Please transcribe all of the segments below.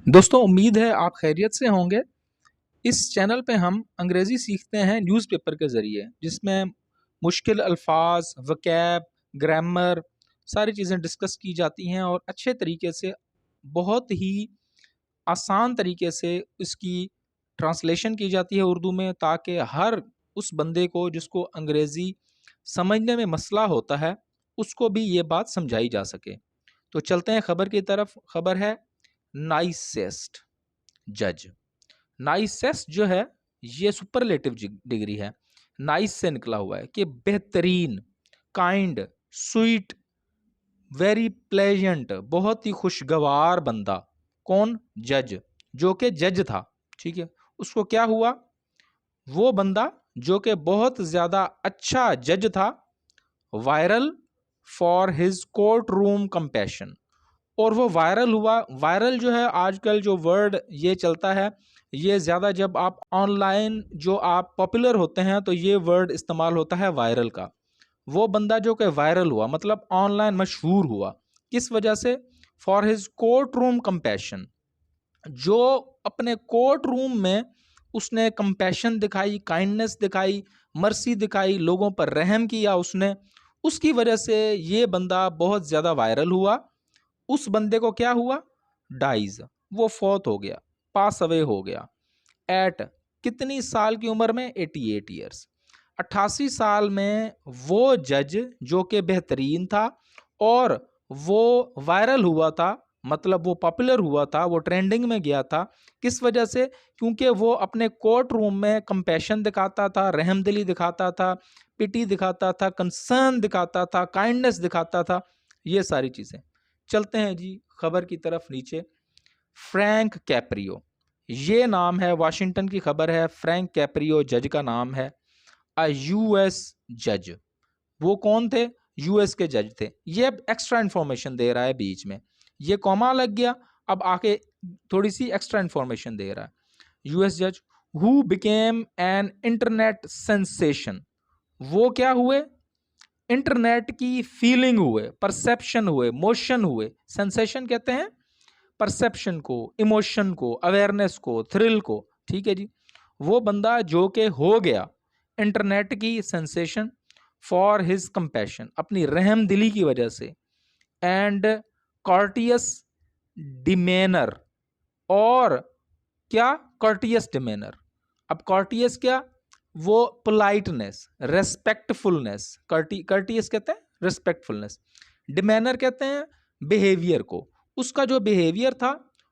दोस्तों, उम्मीद है आप खैरियत से होंगे। इस चैनल पे हम अंग्रेज़ी सीखते हैं न्यूज़पेपर के ज़रिए, जिसमें मुश्किल अल्फाज, वकैब, ग्रामर सारी चीज़ें डिस्कस की जाती हैं और अच्छे तरीके से, बहुत ही आसान तरीके से इसकी ट्रांसलेशन की जाती है उर्दू में, ताकि हर उस बंदे को जिसको अंग्रेज़ी समझने में मसला होता है, उसको भी ये बात समझाई जा सके। तो चलते हैं खबर की तरफ। खबर है नाइसेस्ट जज। नाइसेस्ट जो है, ये सुपरलेटिव डिग्री है। नाइस से निकला हुआ है कि बेहतरीन, काइंड, स्वीट, वेरी प्लेजेंट, बहुत ही खुशगवार बंदा। कौन? जज, जो कि जज था। ठीक है, उसको क्या हुआ? वो बंदा जो कि बहुत ज्यादा अच्छा जज था, viral for his court room compassion. और वो वायरल हुआ। वायरल जो है, आजकल जो वर्ड ये चलता है, ये ज़्यादा जब आप ऑनलाइन जो आप पॉपुलर होते हैं तो ये वर्ड इस्तेमाल होता है वायरल का। वो बंदा जो कि वायरल हुआ मतलब ऑनलाइन मशहूर हुआ, किस वजह से? For his court room compassion. जो अपने कोर्ट रूम में उसने कंपैशन दिखाई, काइंडनेस दिखाई, मर्सी दिखाई, लोगों पर रहम किया उसने, उसकी वजह से ये बंदा बहुत ज़्यादा वायरल हुआ। उस बंदे को क्या हुआ? डाइज, वो फौत हो गया, पास अवे हो गया। एट कितनी साल की उम्र में? 88 ईयर्स, 88 साल में। वो जज जो कि बेहतरीन था और वो वायरल हुआ था, मतलब वो पॉपुलर हुआ था, वो ट्रेंडिंग में गया था। किस वजह से? क्योंकि वो अपने कोर्ट रूम में कंपैशन दिखाता था, रहमदिली दिखाता था, पिटी दिखाता था, कंसर्न दिखाता था, काइंडनेस दिखाता था, ये सारी चीज़ें। चलते हैं जी खबर की तरफ नीचे। फ्रैंक कैप्रियो, ये नाम है, वाशिंगटन की खबर है। फ्रैंक कैप्रियो जज का नाम है। अ यूएस जज। वो कौन थे? यूएस के जज थे। ये एक्स्ट्रा इंफॉर्मेशन दे रहा है बीच में, ये कॉमा लग गया, अब आके थोड़ी सी एक्स्ट्रा इंफॉर्मेशन दे रहा है। यूएस जज who became an internet sensation. वो क्या हुए? इंटरनेट की फीलिंग हुए, परसेप्शन हुए, मोशन हुए। सेंसेशन कहते हैं परसेप्शन को, इमोशन को, अवेयरनेस को, थ्रिल को। ठीक है जी। वो बंदा जो कि हो गया इंटरनेट की सेंसेशन फॉर हिज कंपैशन, अपनी रहम दिली की वजह से, एंड कॉर्टियस डिमेनर। और क्या? कॉर्टियस डिमेनर। अब कॉर्टियस क्या? वो पोलाइटनेस, रेस्पेक्टफुलनेस। कर्टियस कहते हैं रेस्पेक्टफुलनेस, डिमेनर कहते हैं बिहेवियर को। उसका जो बिहेवियर था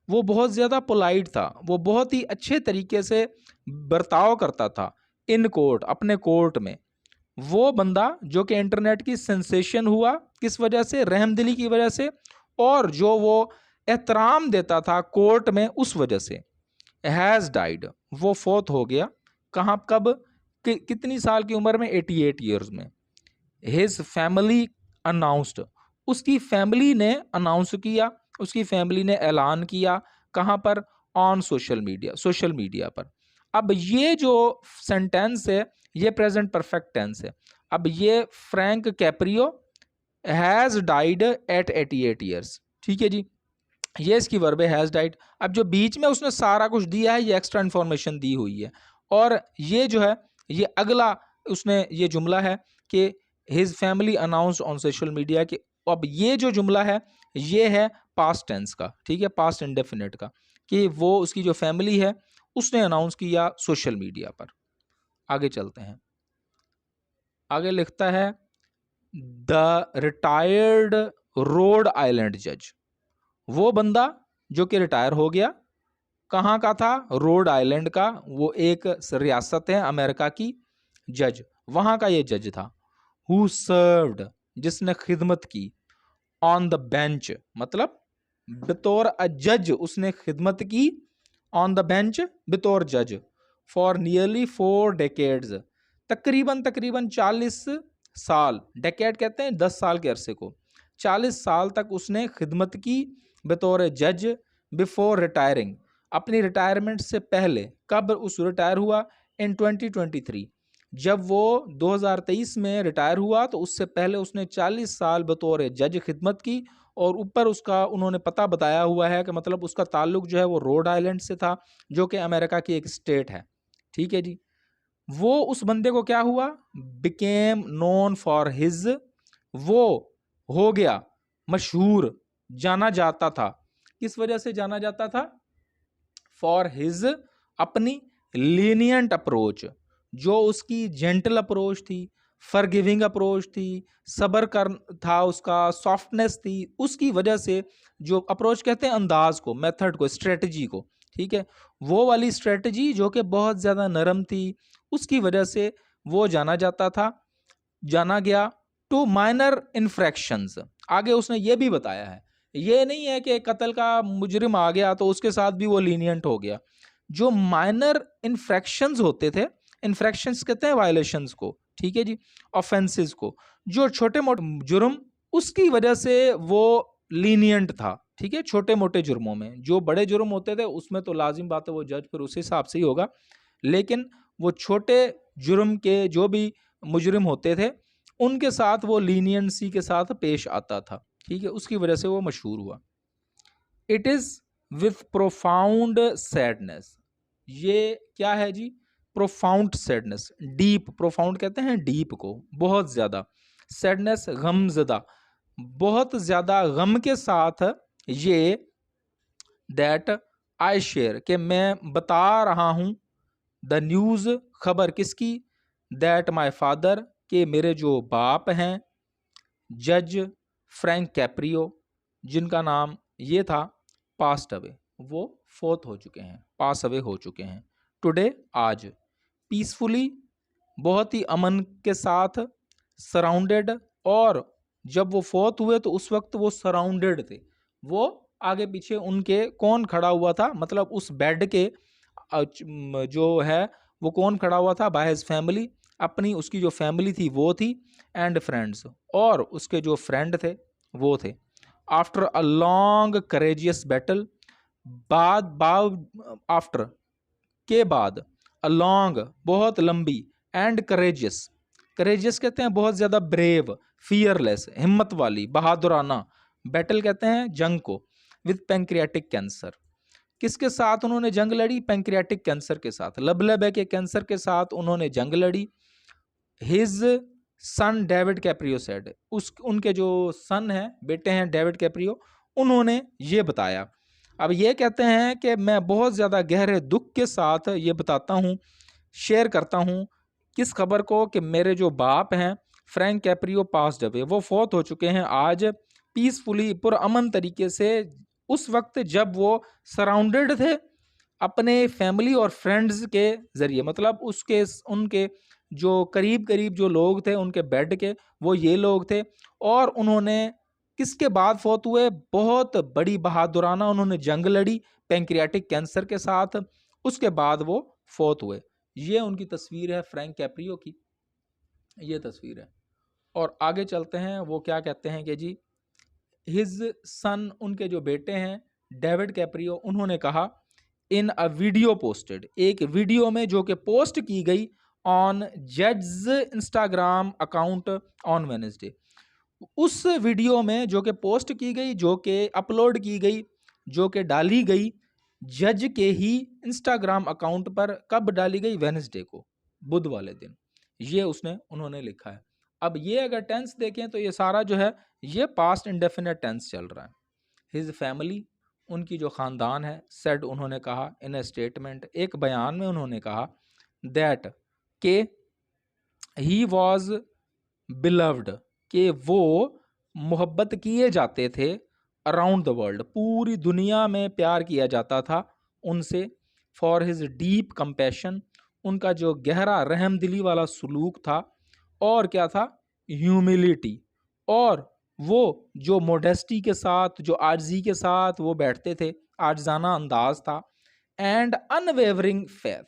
वो बहुत ज़्यादा पोलाइट था, वो बहुत ही अच्छे तरीके से बर्ताव करता था इन कोर्ट, अपने कोर्ट में। वो बंदा जो कि इंटरनेट की सेंसेशन हुआ, किस वजह से? रहमदिली की वजह से, और जो वो एहतराम देता था कोर्ट में, उस वजह से। हैज़ डाइड, वो फोत हो गया। कहाँ, कब, कितनी साल की उम्र में? 88 ईयर्स में। हिज फैमिली अनाउंस्ड, उसकी फैमिली ने अनाउंस किया, उसकी फैमिली ने ऐलान किया। कहाँ पर? On social media, social media पर। अब ये जो सेंटेंस है, ये प्रेजेंट परफेक्ट टेंस है। अब ये Frank Caprio has died eight 88 years. ठीक है जी, ये इसकी वर्ब है, हैज़ डाइड। अब जो बीच में उसने सारा कुछ दिया है, ये एक्स्ट्रा इन्फॉर्मेशन दी हुई है। और ये जो है, ये अगला उसने ये जुमला है कि his family announced on social media के। अब ये जो जुमला है, ये है पास्ट टेंस का। ठीक है, पास्ट इंडेफिनिट का, कि वो उसकी जो फैमिली है उसने अनाउंस किया सोशल मीडिया पर। आगे चलते हैं। आगे लिखता है द रिटायर्ड रोड आइलैंड जज। वो बंदा जो कि रिटायर हो गया, कहाँ का था? रोड आइलैंड का, वो एक रियासत है अमेरिका की। जज, वहाँ का ये जज था। हु सर्व्ड, जिसने खिदमत की। ऑन द बेंच, मतलब बतौर अ जज उसने खिदमत की। ऑन द बेंच, बतौर जज। फॉर नियरली 4 डेकेड्स, तकरीबन तकरीबन 40 साल। डेकेड कहते हैं 10 साल के अरसे को। 40 साल तक उसने खिदमत की बतौर जज, बिफोर रिटायरिंग, अपनी रिटायरमेंट से पहले। कब उस रिटायर हुआ? इन 2023, जब वो 2023 में रिटायर हुआ, तो उससे पहले उसने 40 साल बतौर जज खिदमत की और ऊपर उसका उन्होंने पता बताया हुआ है कि मतलब उसका ताल्लुक जो है वो रोड आइलैंड से था, जो कि अमेरिका की एक स्टेट है। ठीक है जी। वो उस बंदे को क्या हुआ, बिकेम नोन फॉर हिज, वो हो गया मशहूर, जाना जाता था। किस वजह से जाना जाता था? फॉर हिज, अपनी लीनियंट अप्रोच, जो उसकी जेंटल अप्रोच थी, फॉरगिविंग अप्रोच थी, सबर कर था उसका, सॉफ्टनेस थी, उसकी वजह से, जो अप्रोच कहते हैं अंदाज को, मेथड को, स्ट्रेटजी को, ठीक है, वो वाली स्ट्रेटजी जो कि बहुत ज़्यादा नरम थी, उसकी वजह से वो जाना जाता था, जाना गया। टू माइनर इन्फ्रैक्शंस, आगे उसने ये भी बताया है, ये नहीं है कि कत्ल का मुजरिम आ गया तो उसके साथ भी वो लीनियंट हो गया। जो माइनर इन्फ्रैक्शंस होते थे, इन्फ्रैक्शंस कहते हैं वायलेशंस को, ठीक है जी, ऑफेंसेस को, जो छोटे मोटे जुर्म, उसकी वजह से वो लीनियंट था। ठीक है, छोटे मोटे जुर्मों में, जो बड़े जुर्म होते थे उसमें तो लाजिम बात है वो जज फिर उस हिसाब से ही होगा, लेकिन वो छोटे जुर्म के जो भी मुजरिम होते थे उनके साथ वो लीनियंसी के साथ पेश आता था। ठीक है, उसकी वजह से वो मशहूर हुआ। It is with profound sadness, ये क्या है जी? प्रोफाउंड सैडनेस, डीप, प्रोफाउंड कहते हैं डीप को, बहुत ज़्यादा, सैडनेस गमज़दा, बहुत ज़्यादा गम के साथ, ये दैट आई शेयर, कि मैं बता रहा हूँ, द न्यूज़, खबर किसकी? दैट माई फादर, के मेरे जो बाप हैं, जज फ्रैंक कैप्रियो, जिनका नाम ये था, पास्ट अवे, वो फोत हो चुके हैं, पास अवे हो चुके हैं। टुडे, आज, पीसफुली, बहुत ही अमन के साथ, सराउंडेड, और जब वो फोत हुए तो उस वक्त वो सराउंडेड थे, वो आगे पीछे उनके कौन खड़ा हुआ था, मतलब उस बेड के जो है वो कौन खड़ा हुआ था? बाय हिज फैमिली, अपनी उसकी जो फैमिली थी वो थी, एंड फ्रेंड्स, और उसके जो फ्रेंड थे वो थे। After a long courageous battle, बाद बाद आफ्टर, के बाद, अ लॉन्ग, बहुत लंबी, एंड करेजियस, करेजियस कहते हैं बहुत ज़्यादा ब्रेव, फियरलेस, हिम्मत वाली, बहादुराना, बैटल कहते हैं जंग को, विथ पैंक्रियाटिक कैंसर, किसके साथ उन्होंने जंग लड़ी? पैंक्रियाटिक कैंसर के साथ, लबलबे के कैंसर के साथ उन्होंने जंग लड़ी। His son David Caprio said, उस उनके जो सन हैं, बेटे हैं डेविड कैप्रियो, उन्होंने ये बताया। अब ये कहते हैं कि मैं बहुत ज़्यादा गहरे दुख के साथ ये बताता हूँ, शेयर करता हूँ, किस खबर को? कि मेरे जो बाप हैं फ्रैंक कैप्रियो पास्ड अवे, वो फौत हो चुके हैं आज, पीसफुली, पुरअमन तरीके से, उस वक्त जब वो सराउंडेड थे अपने फैमिली और फ्रेंड्स के ज़रिए, मतलब उसके उनके जो करीब करीब जो लोग थे उनके बेड के, वो ये लोग थे, और उन्होंने किसके बाद फौत हुए? बहुत बड़ी बहादुराना उन्होंने जंग लड़ी पैंक्रियाटिक कैंसर के साथ, उसके बाद वो फौत हुए। ये उनकी तस्वीर है फ्रैंक कैप्रियो की, ये तस्वीर है। और आगे चलते हैं, वो क्या कहते हैं कि जी, हिज सन, उनके जो बेटे हैं डेविड कैप्रियो, उन्होंने कहा, इन अ वीडियो पोस्टेड, एक वीडियो में जो कि पोस्ट की गई ऑन जज इंस्टाग्राम अकाउंट ऑन वेडनेसडे, उस वीडियो में जो कि पोस्ट की गई, जो कि अपलोड की गई, जो कि डाली गई जज के ही इंस्टाग्राम अकाउंट पर, कब डाली गई? वेडनेसडे को, बुध वाले दिन, ये उन्होंने लिखा है। अब ये अगर टेंस देखें तो ये सारा जो है ये पास्ट इंडेफिनिट टेंस चल रहा है। हिज फैमिली, उनकी जो ख़ानदान है, सेड, उन्होंने कहा, इन ए स्टेटमेंट, एक बयान में उन्होंने कहा, दैट, के ही वॉज बिलव्ड, के वो मोहब्बत किए जाते थे, अराउंड द वर्ल्ड, पूरी दुनिया में प्यार किया जाता था उनसे, फॉर हिज डीप कंपैशन, उनका जो गहरा रहम दिली वाला सलूक था, और क्या था? ह्यूमिलिटी, और वो जो मोडेस्टी के साथ, जो आजिज़ी के साथ वो बैठते थे, आजिज़ाना अंदाज था, एंड अनवेवरिंग फेथ,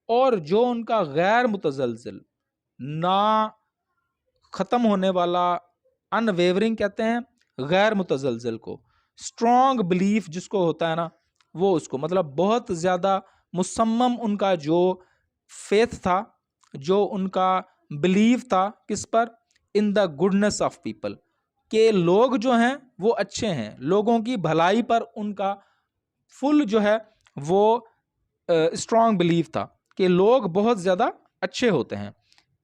और जो उनका गैर मुतज़लज़िल, ना ख़त्म होने वाला, अनवेवरिंग कहते हैं गैर मुतज़लज़िल को, स्ट्रॉन्ग बिलीफ जिसको होता है ना, वो उसको, मतलब बहुत ज़्यादा मुसम्मम उनका जो फेथ था, जो उनका बिलीव था, किस पर? In the goodness of people, कि लोग जो हैं वो अच्छे हैं, लोगों की भलाई पर उनका फुल जो है वो स्ट्रॉन्ग बिलीव था कि लोग बहुत ज़्यादा अच्छे होते हैं।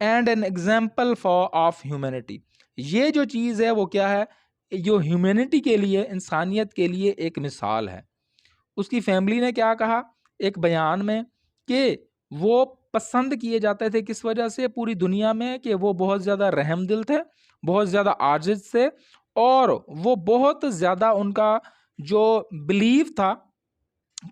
And an example for of humanity, ये जो चीज़ है वो क्या है, जो ह्यूमैनिटी के लिए, इंसानियत के लिए एक मिसाल है। उसकी फैमिली ने क्या कहा एक बयान में कि वो पसंद किए जाते थे किस वजह से पूरी दुनिया में, कि वो बहुत ज़्यादा रहमदिल थे, बहुत ज़्यादा आजिज थे, और वो बहुत ज़्यादा उनका जो बिलीव था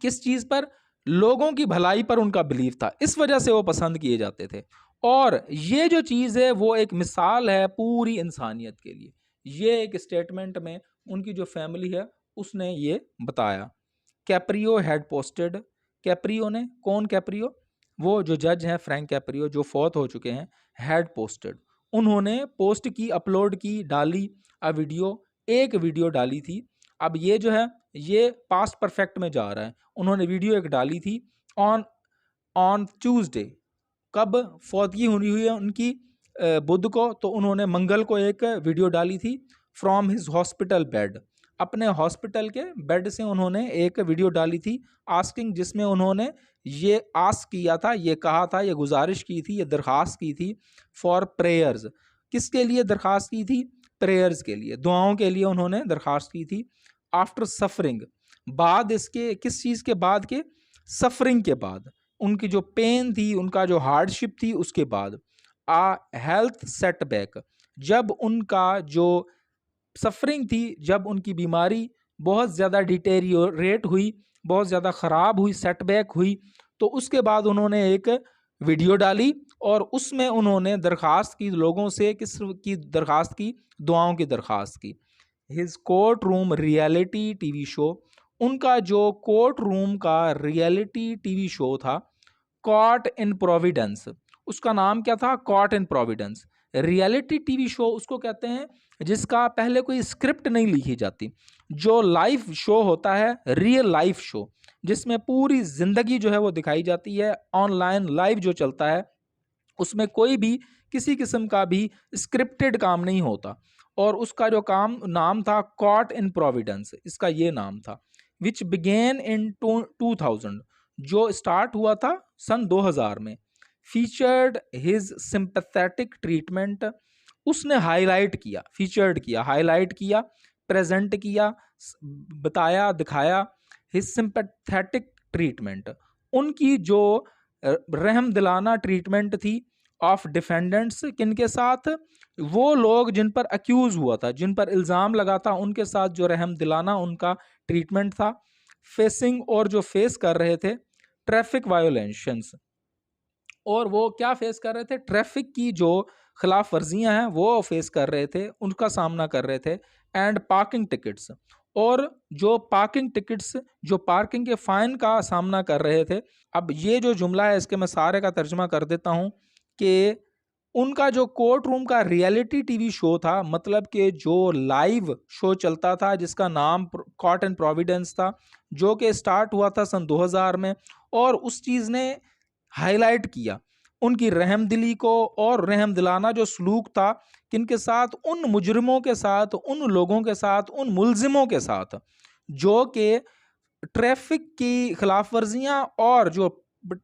किस चीज़ पर, लोगों की भलाई पर उनका बिलीव था, इस वजह से वो पसंद किए जाते थे। और ये जो चीज़ है वो एक मिसाल है पूरी इंसानियत के लिए। ये एक स्टेटमेंट में उनकी जो फैमिली है उसने ये बताया। कैप्रियो हैड पोस्टेड, कैप्रियो ने, कौन कैप्रियो, वो जो जज हैं फ्रैंक कैप्रियो जो फौत हो चुके हैं, हैड पोस्टेड, उन्होंने पोस्ट की, अपलोड की, डाली अ वीडियो, एक वीडियो डाली थी। अब ये जो है ये पास्ट परफेक्ट में जा रहा है। उन्होंने वीडियो एक डाली थी ऑन ऑन ट्यूसडे, कब फौतगी हुई है उनकी, बुध को, तो उन्होंने मंगल को एक वीडियो डाली थी फ्रॉम हिज हॉस्पिटल बेड, अपने हॉस्पिटल के बेड से उन्होंने एक वीडियो डाली थी आस्किंग, जिसमें उन्होंने ये आस्क किया था, ये कहा था, ये गुजारिश की थी, ये दरख्वास्त की थी फॉर प्रेयर्स, किसके लिए दरख्वास्त की थी, प्रेयर्स के लिए, दुआओं के लिए उन्होंने दरख्वास्त की थी। आफ्टर सफरिंग, बाद इसके, किस चीज़ के बाद के, सफरिंग के बाद, उनकी जो पेन थी, उनका जो हार्डशिप थी, उसके बाद, आ हेल्थ सेटबैक, जब उनका जो सफरिंग थी, जब उनकी बीमारी बहुत ज़्यादा डिटेरियोरेट हुई, बहुत ज़्यादा ख़राब हुई, सेटबैक हुई, तो उसके बाद उन्होंने एक वीडियो डाली और उसमें उन्होंने दरख्वास्त की लोगों से, किस की दरख्वास्त की, दुआओं की दरख्वास्त की। His court room reality TV show, उनका जो कोर्ट रूम का रियलिटी टीवी शो था, कॉट इन प्रोविडेंस, उसका नाम क्या था, caught in Providence. Reality TV show उसको कहते हैं जिसका पहले कोई स्क्रिप्ट नहीं लिखी जाती, जो लाइव शो होता है, रियल लाइफ शो, जिसमें पूरी जिंदगी जो है वो दिखाई जाती है, ऑनलाइन लाइव जो चलता है, उसमें कोई भी किसी किस्म का भी स्क्रिप्टेड काम नहीं होता। और उसका जो काम नाम था कॉट इन प्रोविडेंस, इसका ये नाम था, विच बिगेन इन 2000, जो स्टार्ट हुआ था सन 2000 में। फीचर्ड हिज सिंपैथेटिक ट्रीटमेंट, उसने हाईलाइट किया, फीचर्ड किया, हाईलाइट किया, प्रेजेंट किया, बताया, दिखाया, हिज सिंपैथेटिक ट्रीटमेंट, उनकी जो रहम दिलाना ट्रीटमेंट थी ऑफ डिफेंडेंट्स, किनके साथ, वो लोग जिन पर अक्यूज हुआ था, जिन पर इल्ज़ाम लगा था, उनके साथ जो रहम दिलाना उनका ट्रीटमेंट था। फेसिंग, और जो फेस कर रहे थे ट्रैफिक वायोलेशंस, और वो क्या फेस कर रहे थे, ट्रैफिक की जो खिलाफ वर्जियाँ हैं वो फेस कर रहे थे, उनका सामना कर रहे थे। एंड पार्किंग टिकट्स, और जो पार्किंग टिकट्स, जो पार्किंग के फ़ाइन का सामना कर रहे थे। अब ये जो जुमला है इसके मैं सारे का तर्जुमा कर देता हूँ कि उनका जो कोर्ट रूम का रियलिटी टीवी शो था, मतलब कि जो लाइव शो चलता था जिसका नाम कॉट एंड प्रोविडेंस था, जो कि स्टार्ट हुआ था सन 2000 में, और उस चीज़ ने हाईलाइट किया उनकी रहमदिली को और रहम दिलाना जो सलूक था, किनके साथ, उन मुजरिमों के साथ, उन लोगों के साथ, उन मुलजिमों के साथ जो कि ट्रैफिक की खिलाफ वर्जियाँ और जो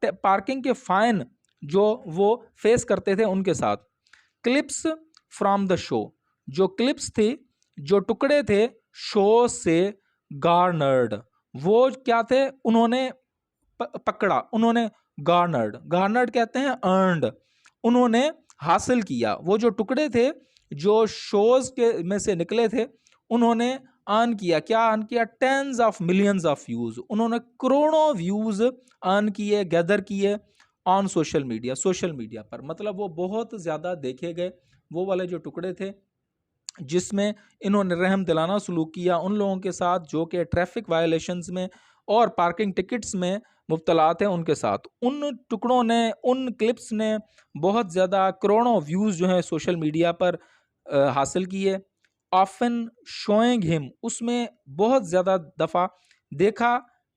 पार्किंग के फ़ाइन जो वो फेस करते थे उनके साथ। क्लिप्स फ्रॉम द शो, जो क्लिप्स थे, जो टुकड़े थे शो से गार्नर्ड, वो क्या थे, उन्होंने पकड़ा, उन्होंने गार्नर्ड, गार्नर्ड कहते हैं अर्नड, उन्होंने हासिल किया, वो जो टुकड़े थे जो शोज के में से निकले थे, उन्होंने अर्न किया, क्या अर्न किया, tens of millions of views, उन्होंने करोड़ों व्यूज अर्न किए, गैदर किए on social media, social media पर, मतलब वो बहुत ज़्यादा देखे गए वो वाले जो टुकड़े थे जिसमें इन्होंने रहम दिलाना सलूक किया उन लोगों के साथ जो कि ट्रैफिक वायलेशंस में और पार्किंग टिकट्स में मुब्तला थे उनके साथ। उन टुकड़ों ने, उन क्लिप्स ने बहुत ज़्यादा करोड़ों व्यूज़ जो हैं सोशल मीडिया पर हासिल किए। ऑफन शोइंग हिम, उसमें बहुत ज़्यादा दफ़ा देखा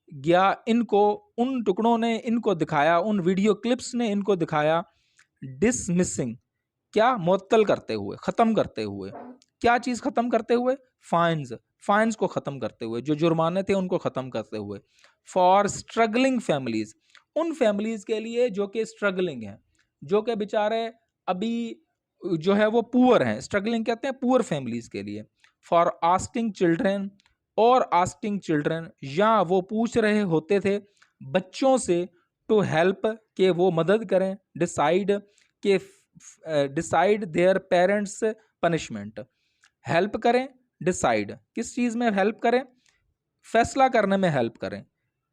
गया इनको, उन टुकड़ों ने इनको दिखाया, उन वीडियो क्लिप्स ने इनको दिखाया डिसमिसिंग, क्या, मुअत्तल करते हुए, ख़त्म करते हुए, क्या चीज़ ख़त्म करते हुए? फाइन्स को ख़त्म करते हुए, जो जुर्माने थे उनको ख़त्म करते हुए। फॉर स्ट्रगलिंग फैमिलीज़, उन फैमिलीज़ के लिए जो कि स्ट्रगलिंग हैं, जो कि बेचारे अभी जो है वो पुअर हैं, स्ट्रगलिंग कहते हैं पुअर फैमिलीज़ के लिए। फॉर आस्किंग चिल्ड्रन, और आस्किंग चिल्ड्रन, या वो पूछ रहे होते थे बच्चों से, टू हेल्प, के वो मदद करें, डिसाइड, के decide their parents punishment, help करें, डिसाइड किस चीज़ में हेल्प करें? फैसला करने में हेल्प करें।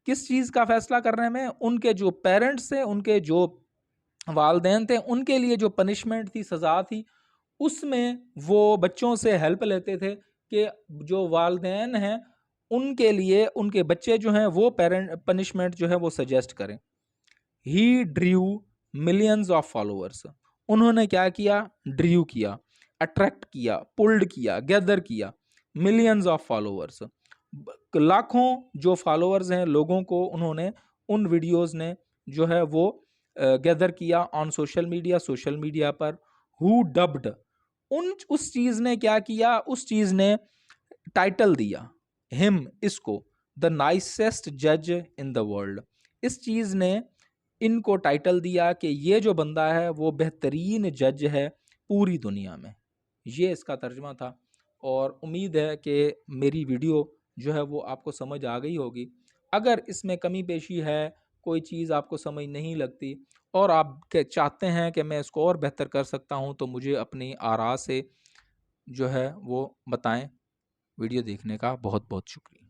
किस चीज़ का फैसला करने में? उनके जो पेरेंट्स थे, उनके जो वालदेन थे, उनके लिए जो पनिशमेंट थी, सज़ा थी, उसमें वो बच्चों से हेल्प लेते थे कि जो वालदेन हैं उनके लिए उनके बच्चे जो हैं वो पेरेंट पनिशमेंट जो है वो सजेस्ट करें। ही ड्रू मिलियंस ऑफ फॉलोअर्स, उन्होंने क्या किया? ड्रू किया, अट्रैक्ट किया, पुल्ड किया, गैदर किया मिलियंस ऑफ फॉलोअर्स, लाखों जो फॉलोअर्स हैं लोगों को उन्होंने उन वीडियोस ने जो है वो गैदर किया ऑन सोशल मीडिया पर। हु डब्ड, उन उस चीज़ ने क्या किया? उस चीज़ ने टाइटल दिया हिम, इसको, द नाइसेस्ट जज इन द वर्ल्ड। इस चीज़ ने इनको टाइटल दिया कि ये जो बंदा है वो बेहतरीन जज है पूरी दुनिया में। ये इसका तर्जमा था, और उम्मीद है कि मेरी वीडियो जो है वो आपको समझ आ गई होगी। अगर इसमें कमी पेशी है, कोई चीज़ आपको समझ नहीं लगती और आप चाहते हैं कि मैं इसको और बेहतर कर सकता हूँ, तो मुझे अपनी आरा से जो है वो बताएं। वीडियो देखने का बहुत बहुत शुक्रिया।